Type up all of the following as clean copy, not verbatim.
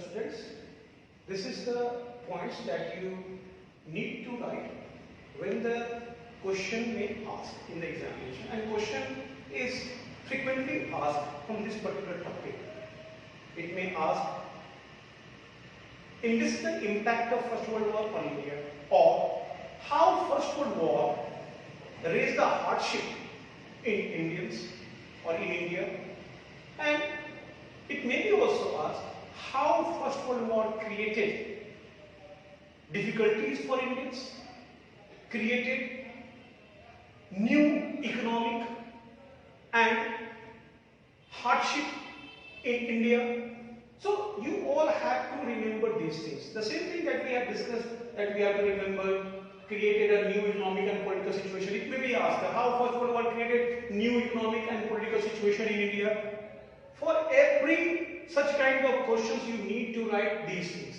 Students, this is the points that you need to write when the question may ask in the examination, and question is frequently asked from this particular topic. It may ask, enlist the impact of First World War on India, or how First World War raised the hardship in Indians or in India, and it may be also asked how First World War created difficulties for Indians, created new economic and hardship in India. So you all have to remember these things. The same thing that we have discussed, that we have to remember, created a new economic and political situation. It may be asked how First World War created new economic and political situation in India. For every such kind of questions you need to write these things.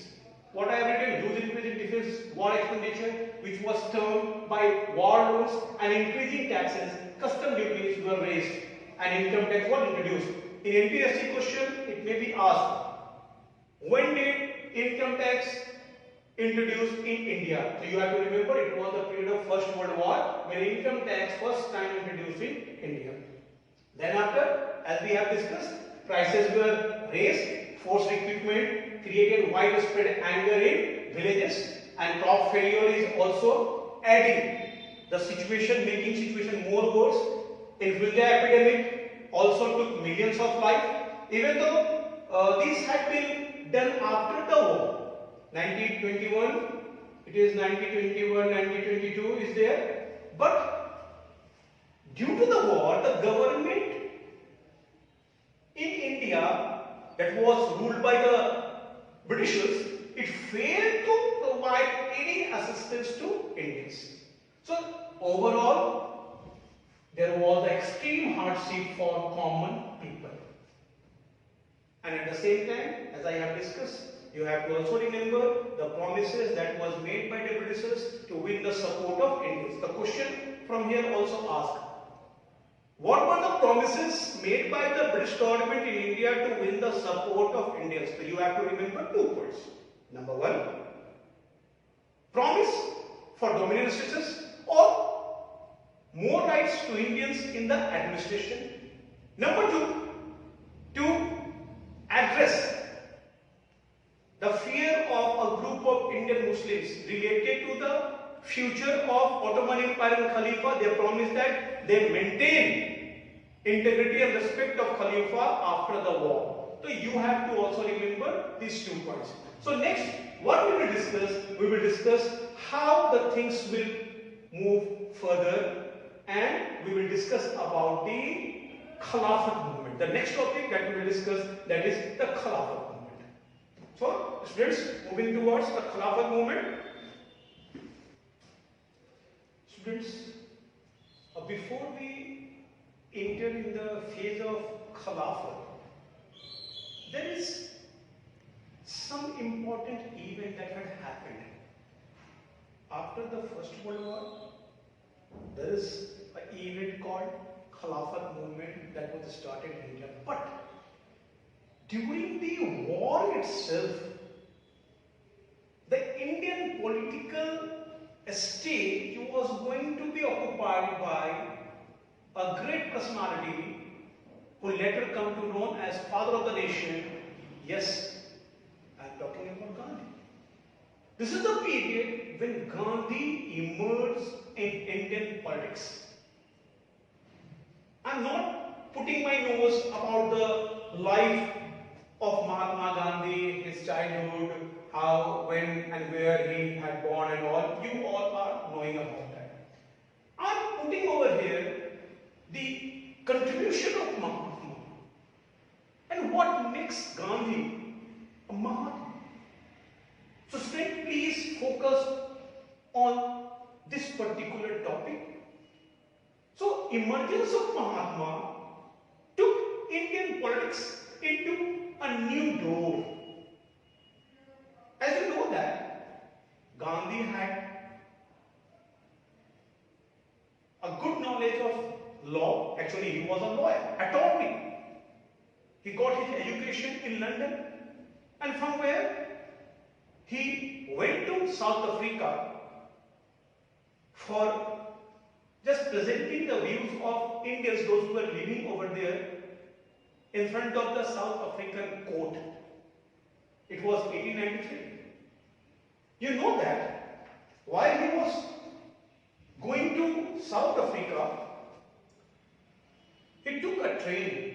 What I have written, huge increase in defense war expenditure, which was turned by war loans and increasing taxes, custom duties were raised and income tax was introduced. In NTSC question, it may be asked, when did income tax introduced in India? So you have to remember it was the period of First World War when income tax first time introduced in India. Then after, as we have discussed, prices were raised, forced recruitment created widespread anger in villages, and crop failure is also adding the situation, making situation more worse. Influenza epidemic also took millions of lives, even though these had been done after the war. 1921, it is 1921, 1922 is there, but due to the war, the government in India that was ruled by the Britishers, it failed to provide any assistance to Indians. So overall, there was extreme hardship for common people. And at the same time, as I have discussed, you have to also remember the promises that was made by the Britishers to win the support of Indians. The question from here also asks, what were the promises made by the British government in India to win the support of Indians? So you have to remember 2 points. Number 1, promise for dominion status or more rights to Indians in the administration. Number 2, to address the fear of a group of Indian Muslims related to the future of Ottoman Empire and Khalifa. They promised that they maintain integrity and respect of Khalifa after the war. So you have to also remember these 2 points. So next, what we will discuss? We will discuss how the things will move further, and we will discuss about the Khilafat movement. The next topic that we will discuss, that is the Khilafat movement. So students, moving towards the Khilafat movement. Students, before we enter in the phase of Khilafat, there is some important event that had happened. After the First World War, there is an event called Khilafat movement that was started in India. But during the war itself, the Indian political stage was going to be occupied by a great personality who later come to known as father of the nation. Yes, I am talking about Gandhi. This is the period when Gandhi emerged in Indian politics. I am not putting my nose about the life of Mahatma Gandhi, his childhood, how, when and where he had born and all. You all are knowing about that. I am putting over here the contribution of Mahatma and what makes Gandhi a Mahatma. So students, please focus on this particular topic. So emergence of Mahatma took Indian politics into a new door. As you know that Gandhi had a good knowledge of law. Actually, he was a lawyer, attorney. He got his education in London, and from where he went to South Africa for just presenting the views of Indians, those who were living over there, in front of the South African court. It was 1893. You know that while he was going to South Africa, he took a train,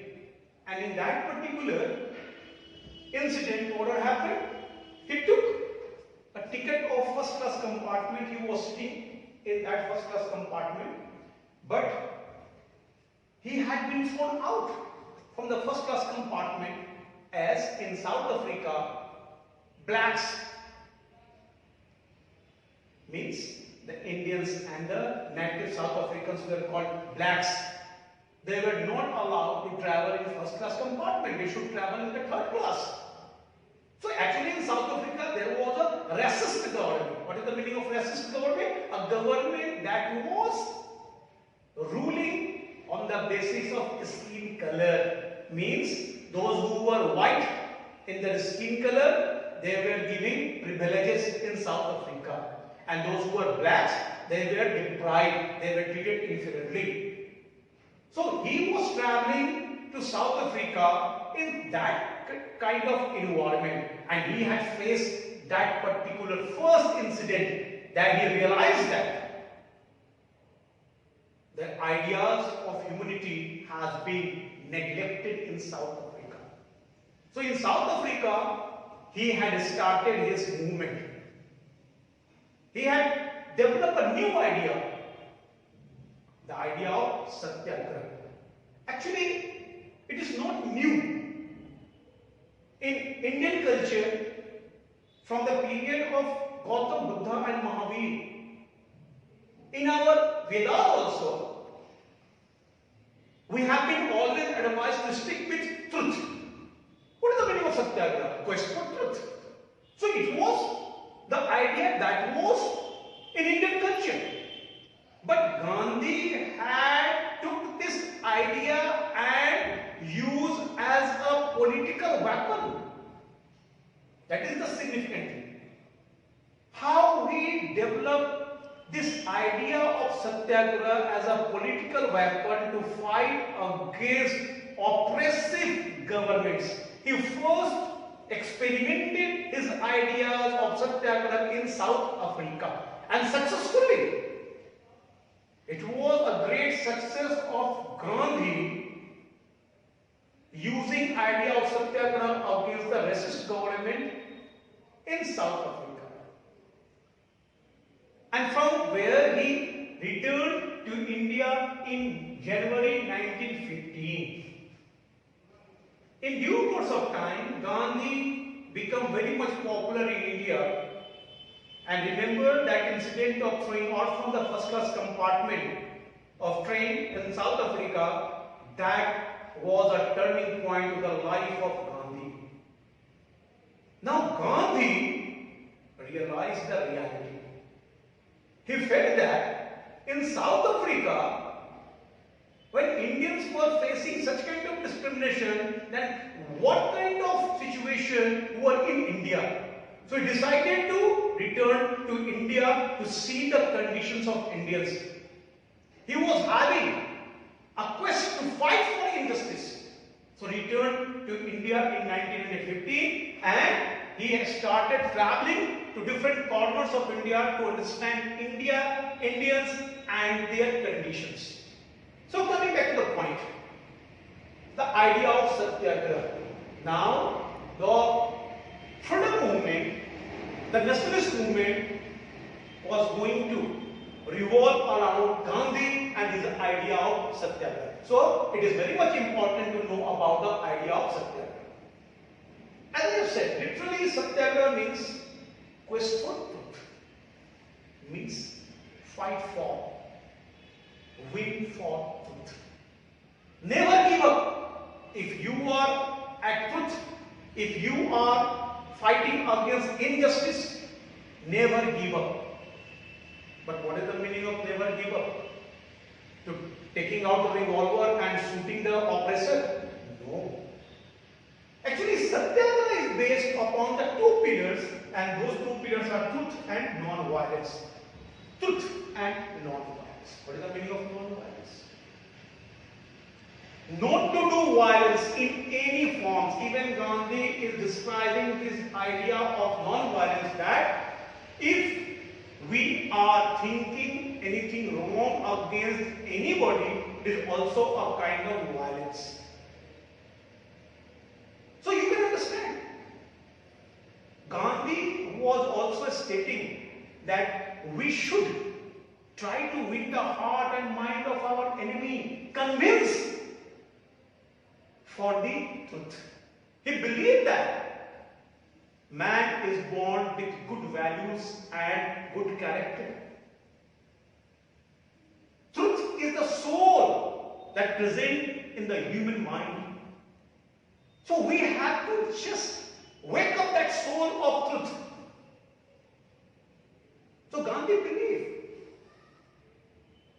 and in that particular incident, what had happened? He took a ticket of first class compartment. He was sitting in that first class compartment, but he had been thrown out from the first class compartment, as in South Africa, blacks, means the Indians and the native South Africans were called blacks. They were not allowed to travel in first class compartment. They should travel in the third class. So actually in South Africa there was a racist government. What is the meaning of racist government? A government that was ruling on the basis of skin color. Means those who were white in their skin color, they were giving privileges in South Africa. And those who were blacks, they were deprived, they were treated inferiorly. So he was traveling to South Africa in that kind of environment, and he had faced that particular first incident, that he realized that the ideas of humanity has been neglected in South Africa. So in South Africa, he had started his movement. He had developed a new idea, the idea of Satyagraha. Actually, it is not new. In Indian culture, from the period of Gautam Buddha and Mahavir, in our Vedas also, we have been always advised to stick with truth. What is the meaning of Satyagraha? Quest for truth. So it was the idea that was in Indian culture. But Gandhi had took this idea and used as a political weapon. That is the significant thing. How he developed this idea of Satyagraha as a political weapon to fight against oppressive governments. He first experimented his ideas of Satyagraha in South Africa, and successfully. It was a great success of Gandhi using idea of Satyagraha against the racist government in South Africa. And from where he returned to India in January 1915. In due course of time, Gandhi became very much popular in India. And remember that incident of throwing out from the first class compartment of train in South Africa, that was a turning point to the life of Gandhi. Now Gandhi realized the reality. He felt that in South Africa, when Indians were facing such kind of discrimination, then what kind of situation were in India? So he decided to return to India to see the conditions of Indians. He was having a quest to fight for injustice. So he returned to India in 1915, and he started traveling to different corners of India to understand Indians and their conditions. So coming back to the point, the idea of Satyagraha. Now the freedom movement, the nationalist movement, was going to revolve around Gandhi and his idea of Satyagraha. So it is very much important to know about the idea of Satyagraha. As I have said, literally Satyagraha means quest for truth, means fight for, win for truth. Never give up. If you are at truth, if you are fighting against injustice, never give up. But what is the meaning of never give up? To taking out the revolver and shooting the oppressor? No. Actually, Satyagraha is based upon the two pillars, and those two pillars are truth and non-violence. Truth and non-violence. What is the meaning of non-violence? Not to do violence in any forms. Even Gandhi is describing this idea of non-violence, that if we are thinking anything wrong against anybody, it is also a kind of violence. So you can understand, Gandhi was also stating that we should try to win the heart and mind of our enemy, convince for the truth. He believed that man is born with good values and good character. Truth is the soul that present in the human mind. So we have to just wake up that soul of truth. So Gandhi believed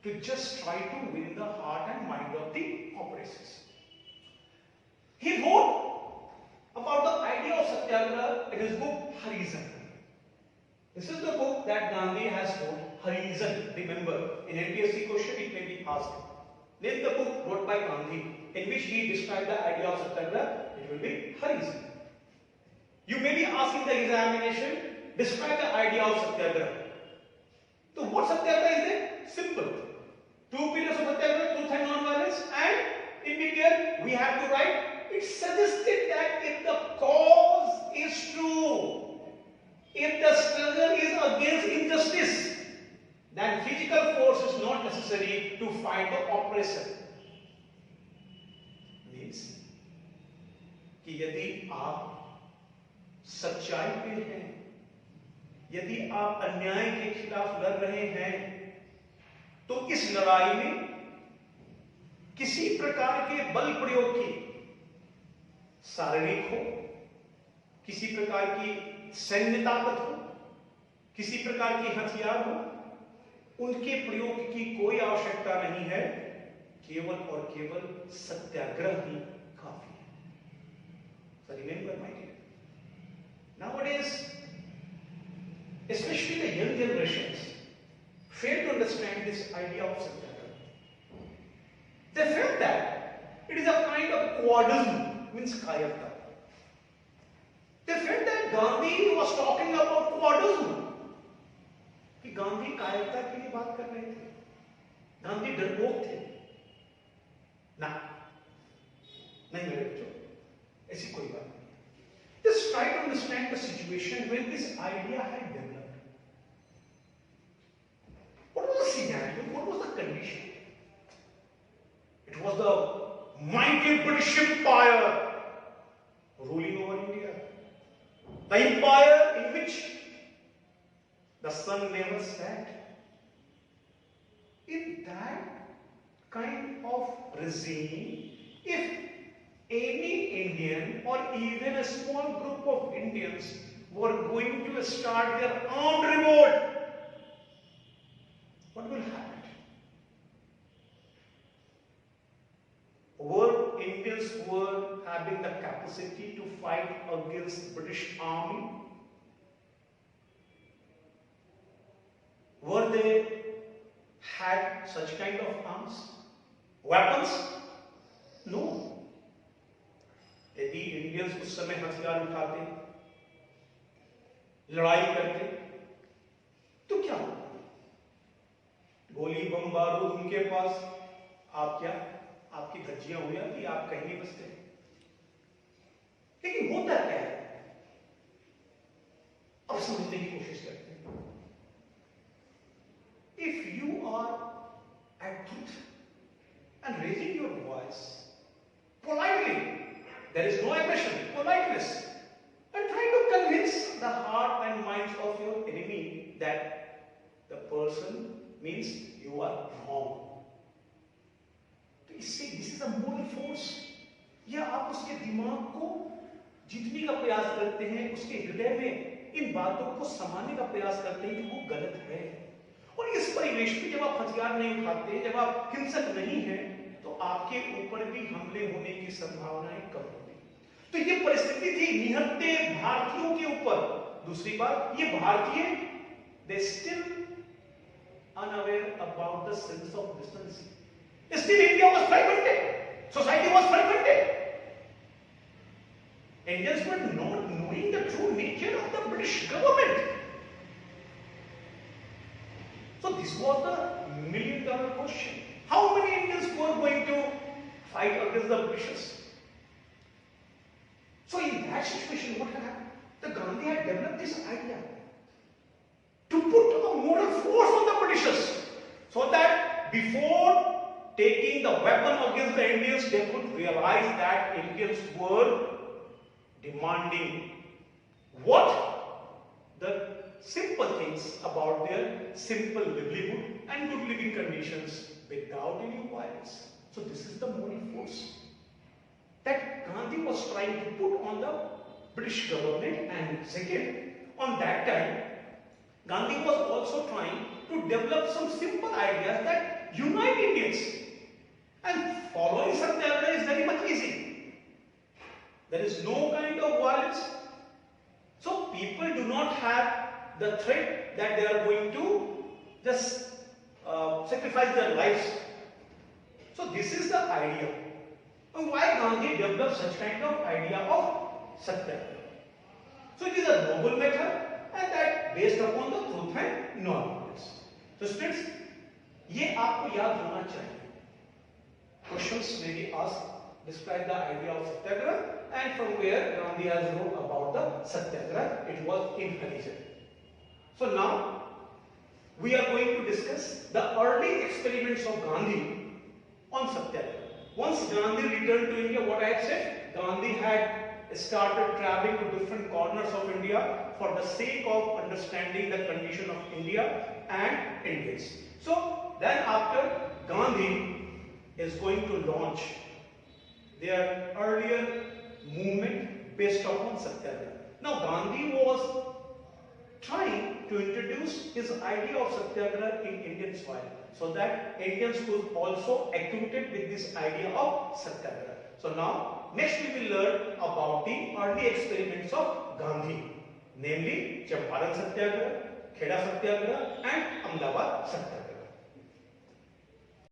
to just try to win the heart and mind of the oppressors. He wrote about the idea of Satyagraha in his book Harijan. This is the book that Gandhi has wrote, Harijan. Remember, in NPSC question it may be asked. Name the book wrote by Gandhi in which he described the idea of Satyagraha. It will be Harijan. You may be asking the examination, describe the idea of Satyagraha. So what Satyagraha is there? Simple. Two pillars of Satyagraha, truth and non-violence, and in detail we have to write. It suggested that if the cause is true, if the struggle is against injustice, then physical force is not necessary to fight the oppressor. Means कि यदि आप सच्चाई पे हैं, यदि आप अन्याय के खिलाफ लड़ रहे हैं, तो इस लड़ाई में किसी प्रकार के बल प्रयोग की, शारीरिक हो, किसी प्रकार की सैन्य ताकत हो, किसी प्रकार की हथियार हो, उनके प्रयोग की कोई आवश्यकता नहीं है, केवल और केवल सत्याग्रह ही काफी है। So remember, my dear, nowadays, especially the young generations, fail to understand this idea of satyagraha. They felt that it is a kind of quadrism, means kayarta. They felt that Gandhi was talking about quadrism. कि गांधी कायरता के लिए बात कर रहे थे, गांधी डरपोक थे ना, नहीं मेरे बच्चों, ऐसी कोई बात नहीं। Just try to understand the situation when this idea had developed. What was the scenario? What was the condition? It was the mighty British Empire ruling over India, the empire in which the sun never set. In that kind of regime, if any Indian or even a small group of Indians were going to start their armed revolt, what will happen? Were Indians were having the capacity to fight against British army? Were they had such kind of arms, weapons? No. यदि Indians उस समय हथियार उठाते, लड़ाई करते, तो क्या होता? गोली बम बारूद उनके पास, आप क्या, आपकी धज्जियां हो जाती, आप कहीं नहीं बचते। लेकिन होता क्या है, अब समझने की कोशिश करते हैं। If you are at truth and raising your voice politely, there is no aggression, politeness, and try to convince the heart and minds of your enemy that the person means you are wrong. तो इससे this is a moral force. या आप उसके दिमाग को जीतने का प्रयास करते हैं, उसके हृदय में इन बातों को समाने का प्रयास करते हैं कि वो गलत है। और इस परिवेश में जब आप हथियार नहीं उठाते, जब आप हिंसक नहीं हैं, तो आपके ऊपर भी हमले होने की संभावनाएं कम होती। तो ये परिस्थिति थी निहत्ते भारतीयों के ऊपर। दूसरी बात, ये भारतीय they still unaware about the sense of decency. Still India was fragmented. Society was fragmented. Indians were not knowing the true nature of the British government. So this was the million-dollar question. How many Indians were going to fight against the Britishers? So in that situation, what had happened? The Gandhi had developed this idea to put a moral force on the Britishers, so that before taking the weapon against the Indians, they could realize that Indians were demanding what? The simple things about their simple livelihood and good living conditions without any violence. So this is the moral force that Gandhi was trying to put on the British government. And second, on that time, Gandhi was also trying to develop some simple ideas that unite Indians. And following Satyagraha is very much easy. There is no kind of violence. So people do not have the threat that they are going to just sacrifice their lives. So this is the idea. And why Gandhi developed such kind of idea of Satyagraha? So it is a noble method, and that based upon the truth and non-violence. So students, ये आपको याद होना चाहिए. Questions may be asked. Describe the idea of Satyagraha and from where Gandhi has wrote about the Satyagraha. It was in Khalija. So now we are going to discuss the early experiments of Gandhi on Satyagraha. Once Gandhi returned to India, what I have said, Gandhi had started traveling to different corners of India for the sake of understanding the condition of India and Indians. So then after, Gandhi is going to launch their earlier movement based upon Satyagraha. Now Gandhi was trying to introduce his idea of Satyagraha in Indian soil, so that Indians could also acquainted with this idea of Satyagraha. So now, next we will learn about the early experiments of Gandhi, namely Champaran Satyagraha, Kheda Satyagraha and Ahmedabad Satyagraha.